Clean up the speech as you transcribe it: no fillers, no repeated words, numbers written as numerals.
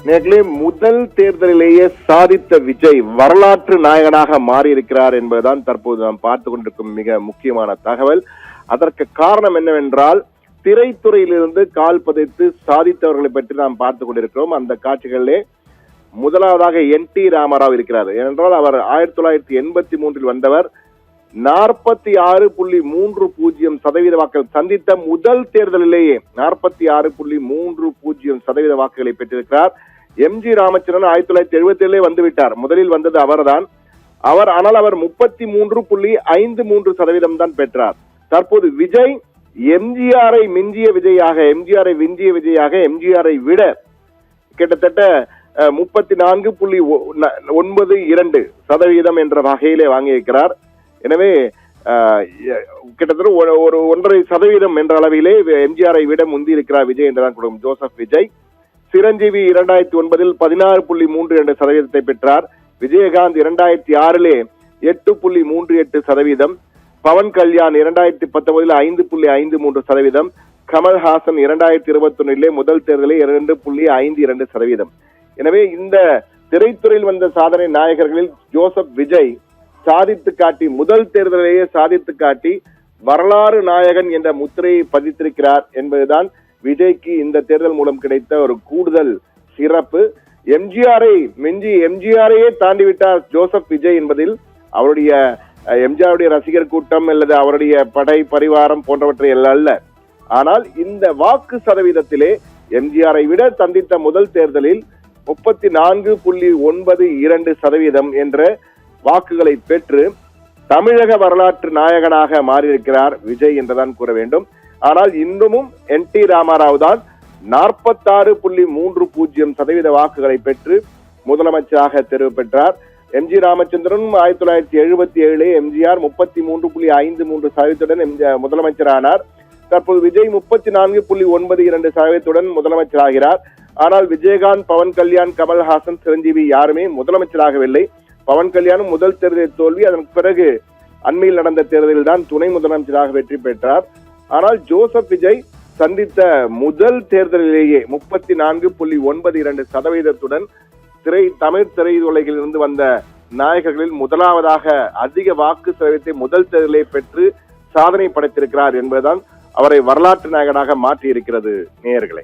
நேர்களே, முதல் தேர்தலிலேயே சாதித்த விஜய் வரலாற்று நாயகனாக மாறி இருக்கிறார் என்பதுதான் தற்போது நாம் பார்த்து கொண்டிருக்கும் மிக முக்கியமான தகவல். அதற்கு காரணம் என்னவென்றால், திரைத்துறையிலிருந்து கால் பதித்து சாதித்தவர்களை பற்றி நாம் பார்த்து கொண்டிருக்கிறோம். அந்த காட்சிகளிலே முதலாவதாக NT ராமராவ் இருக்கிறார். ஏனென்றால் அவர் 1983 வந்தவர். 46.30% வாக்குகள் சந்தித்த முதல் தேர்தலிலேயே 46.30% வாக்குகளை பெற்றிருக்கிறார். MG ராமச்சந்திரன் 1977 வந்துவிட்டார். முதலில் வந்தது அவர்தான். ஆனால் அவர் 33.53% தான் பெற்றார். தற்போது விஜய் எம்ஜிஆரை விஞ்சிய விஜயாக எம்ஜிஆரை விட கிட்டத்தட்ட 34.92% என்ற வகையிலே வாங்கியிருக்கிறார். எனவே கிட்டத்தட்ட 1.5% என்ற அளவிலே எம்ஜிஆரை விட முந்தி இருக்கிறார் விஜய் என்றுதான் கொடுக்கும் ஜோசப் விஜய். சிரஞ்சீவி 2009 16.32% பெற்றார். விஜயகாந்த் 2006 8.38%. பவன் கல்யாண் 2019 5.53%. கமல்ஹாசன் 2021 முதல் தேர்தலில் 2.52%. எனவே இந்த திரைத்துறையில் வந்த சாதனை நாயகர்களில் ஜோசப் விஜய் சாதித்து காட்டி, முதல் தேர்தலிலேயே சாதித்து காட்டி வரலாறு நாயகன் என்ற முத்திரையை பதித்திருக்கிறார் என்பதுதான் விஜய்க்கு இந்த தேர்தல் மூலம் கிடைத்த ஒரு கூடுதல் சிறப்பு. எம்ஜிஆரையே தாண்டிவிட்டார் ஜோசப் விஜய் என்பதில் அவருடைய எம்ஜிஆருடைய ரசிகர் கூட்டம் அல்லது அவருடைய படை பரிவாரம் போன்றவற்றை அல்ல. ஆனால் இந்த வாக்கு சதவீதத்திலே எம்ஜிஆரை விட சந்தித்த முதல் தேர்தலில் 34.92% என்ற வாக்குகளை பெற்று தமிழக வரலாற்று நாயகனாக மாறியிருக்கிறார் விஜய் என்றுதான் கூற வேண்டும். ஆனால் இன்னமும் NT ராமராவ் தான் 46.30% வாக்குகளை பெற்று முதலமைச்சராக தேர்வு பெற்றார். MG ராமச்சந்திரன் 1977 எம்ஜிஆர் 33.53% முதலமைச்சரானார். தற்போது விஜய் 34.92% முதலமைச்சராகிறார். ஆனால் விஜயகாந்த், பவன் கல்யாண், கமல்ஹாசன், சிரஞ்சீவி யாருமே முதலமைச்சராகவில்லை. பவன் கல்யாணும் முதல் தேர்தலில் தோல்வி, அதற்கு பிறகு அண்மையில் நடந்த தேர்தலில் தான் துணை முதலமைச்சராக வெற்றி பெற்றார். ஆனால் ஜோசப் விஜய் சந்தித்த முதல் தேர்தலிலேயே 34.92% தமிழ் திரையுலகில் இருந்து வந்த நாயகர்களில் முதலாவதாக அதிக வாக்கு சதவீதத்தை முதல் தேர்தலை பெற்று சாதனை படைத்திருக்கிறார் என்பதுதான் அவரை வரலாற்று நாயகனாக மாற்றி இருக்கிறது. நேயர்களே.